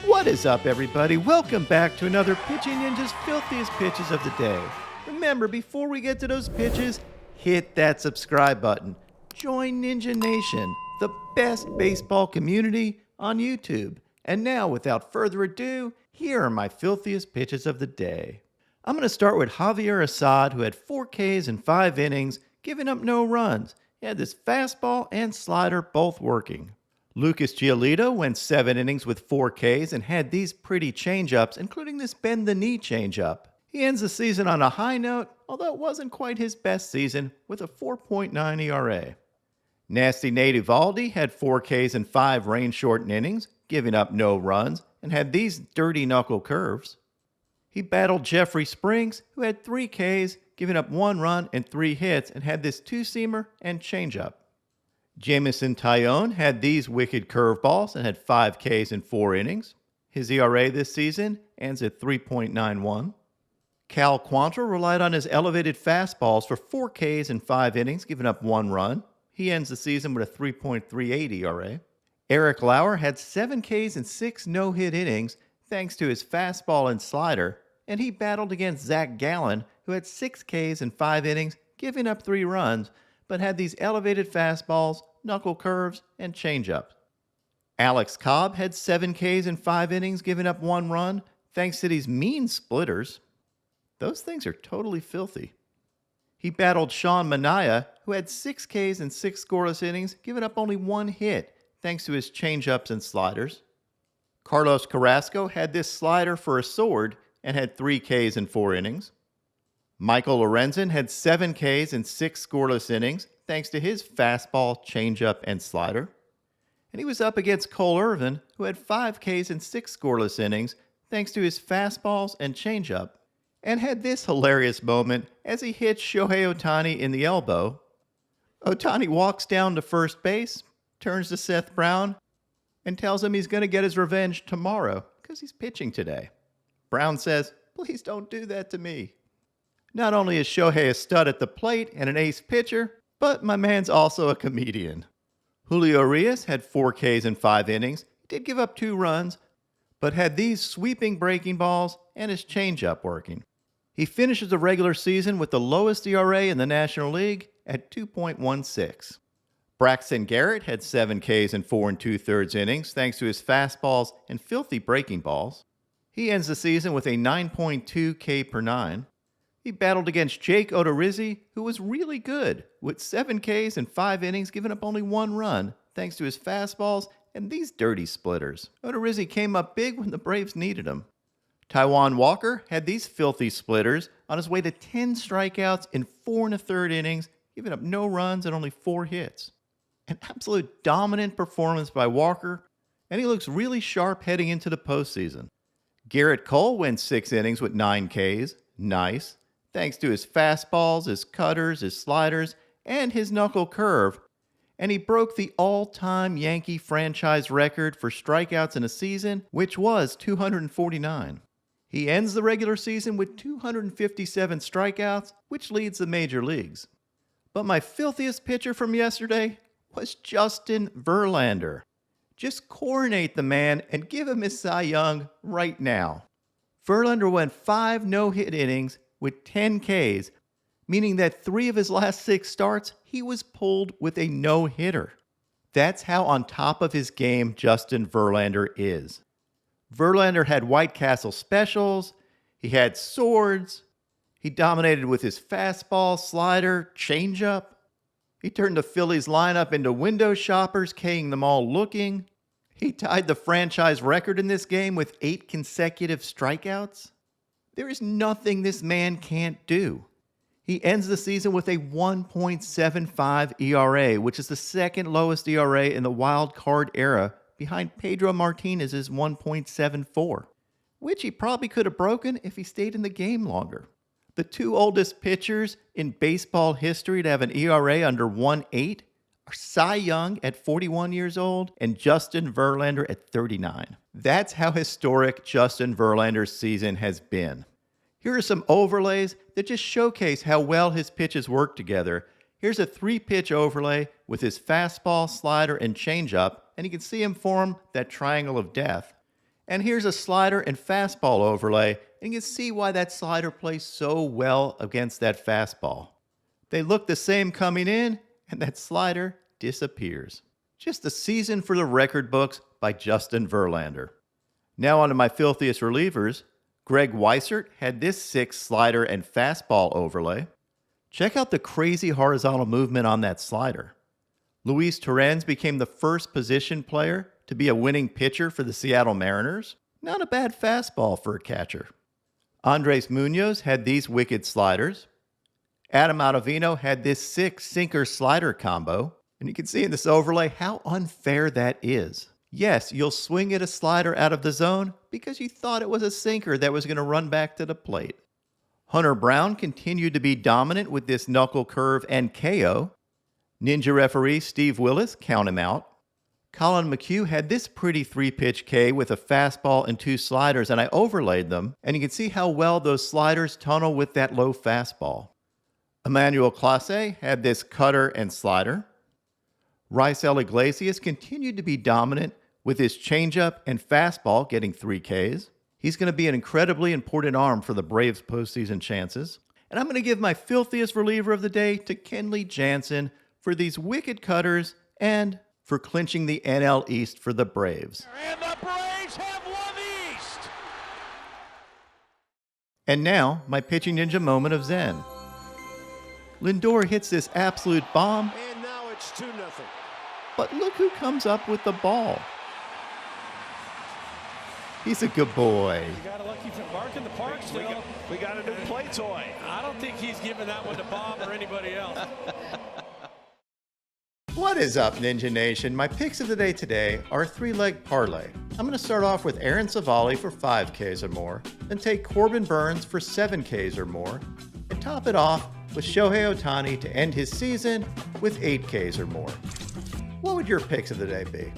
What is up, everybody? Welcome back to another Pitching Ninja's Filthiest Pitches of the Day. Remember, before we get to those pitches, hit that subscribe button. Join Ninja Nation, the best baseball community on YouTube. And now, without further ado, here are my filthiest pitches of the day. I'm going to start with Javier Assad, who had 4 Ks in 5 innings, giving up no runs. He had this fastball and slider both working. Lucas Giolito went 7 innings with 4 Ks and had these pretty changeups, including this bend-the-knee changeup. He ends the season on a high note, although it wasn't quite his best season, with a 4.9 ERA. Nasty Nate Eovaldi had 4 Ks in 5 rain-shortened innings, giving up no runs, and had these dirty knuckle curves. He battled Jeffrey Springs, who had 3 Ks, giving up 1 run and 3 hits, and had this two-seamer and changeup. Jameson Taillon had these wicked curveballs and had 5 Ks in 4 innings. His ERA this season ends at 3.91. Cal Quantrill relied on his elevated fastballs for 4 Ks in 5 innings, giving up 1 run. He ends the season with a 3.38 ERA. Eric Lauer had 7 Ks in 6 no-hit innings thanks to his fastball and slider, and he battled against Zach Gallen, who had 6 Ks in 5 innings, giving up 3 runs, but had these elevated fastballs, knuckle curves, and changeups. Alex Cobb had 7 Ks in 5 innings, giving up 1 run, thanks to these mean splitters. Those things are totally filthy. He battled Sean Manaea, who had 6 Ks in 6 scoreless innings, giving up only 1 hit, thanks to his changeups and sliders. Carlos Carrasco had this slider for a sword and had 3 Ks in 4 innings. Michael Lorenzen had 7 Ks in 6 scoreless innings, thanks to his fastball, changeup, and slider. And he was up against Cole Irvin, who had 5 Ks in 6 scoreless innings, thanks to his fastballs and changeup, and had this hilarious moment as he hit Shohei Ohtani in the elbow. Ohtani walks down to first base, turns to Seth Brown, and tells him he's going to get his revenge tomorrow because he's pitching today. Brown says, "Please don't do that to me." Not only is Shohei a stud at the plate and an ace pitcher, but my man's also a comedian. Julio Urias had 4 Ks in 5 innings. He did give up 2 runs, but had these sweeping breaking balls and his changeup working. He finishes the regular season with the lowest ERA in the National League at 2.16. Braxton Garrett had 7 Ks in 4 2/3 innings thanks to his fastballs and filthy breaking balls. He ends the season with a 9.2 K per 9. He battled against Jake Odorizzi, who was really good, with 7 Ks in 5 innings, giving up only 1 run, thanks to his fastballs and these dirty splitters. Odorizzi came up big when the Braves needed him. Taijuan Walker had these filthy splitters on his way to 10 strikeouts in 4 1/3 innings, giving up no runs and only 4 hits. An absolute dominant performance by Walker, and he looks really sharp heading into the postseason. Gerrit Cole went 6 innings with 9 Ks. Nice. Thanks to his fastballs, his cutters, his sliders, and his knuckle curve. And he broke the all-time Yankee franchise record for strikeouts in a season, which was 249. He ends the regular season with 257 strikeouts, which leads the major leagues. But my filthiest pitcher from yesterday was Justin Verlander. Just coronate the man and give him his Cy Young right now. Verlander went 5 no-hit innings with 10 Ks, meaning that 3 of his last 6 starts, he was pulled with a no-hitter. That's how on top of his game Justin Verlander is. Verlander had White Castle specials, he had swords, he dominated with his fastball, slider, changeup. He turned the Phillies lineup into window shoppers, K'ing them all looking. He tied the franchise record in this game with 8 consecutive strikeouts. There is nothing this man can't do. He ends the season with a 1.75 ERA, which is the second lowest ERA in the wild card era, behind Pedro Martinez's 1.74, which he probably could have broken if he stayed in the game longer. The 2 oldest pitchers in baseball history to have an ERA under 1.8 are Cy Young at 41 years old and Justin Verlander at 39. That's how historic Justin Verlander's season has been. Here are some overlays that just showcase how well his pitches work together. Here's a 3-pitch overlay with his fastball, slider, and changeup, and you can see him form that triangle of death. And here's a slider and fastball overlay, and you can see why that slider plays so well against that fastball. They look the same coming in, and that slider disappears. Just a season for the record books by Justin Verlander. Now on to my filthiest relievers. Greg Weissert had this sick slider and fastball overlay. Check out the crazy horizontal movement on that slider. Luis Torrens became the first position player to be a winning pitcher for the Seattle Mariners. Not a bad fastball for a catcher. Andres Munoz had these wicked sliders. Adam Ottavino had this sick sinker-slider combo. And you can see in this overlay how unfair that is. Yes, you'll swing at a slider out of the zone because you thought it was a sinker that was going to run back to the plate. Hunter Brown continued to be dominant with this knuckle curve and KO. Ninja referee Steve Willis, count him out. Colin McHugh had this pretty 3-pitch K with a fastball and 2 sliders, and I overlaid them, and you can see how well those sliders tunnel with that low fastball. Emmanuel Clase had this cutter and slider. Raisel Iglesias continued to be dominant with his changeup and fastball getting 3 Ks. He's going to be an incredibly important arm for the Braves' postseason chances. And I'm going to give my filthiest reliever of the day to Kenley Jansen for these wicked cutters and for clinching the NL East for the Braves. And the Braves have won the East! And now, my pitching ninja moment of zen. Lindor hits this absolute bomb. And now it's 2-0. But look who comes up with the ball. He's a good boy. You got a lucky mark in the park still. We got a new play toy. I don't think he's giving that one to Bob or anybody else. What is up, Ninja Nation? My picks of the day today are a 3-leg parlay. I'm going to start off with Aaron Savali for 5 Ks or more, then take Corbin Burns for 7 Ks or more, and top it off with Shohei Ohtani to end his season with 8 Ks or more. What would your picks of the day be?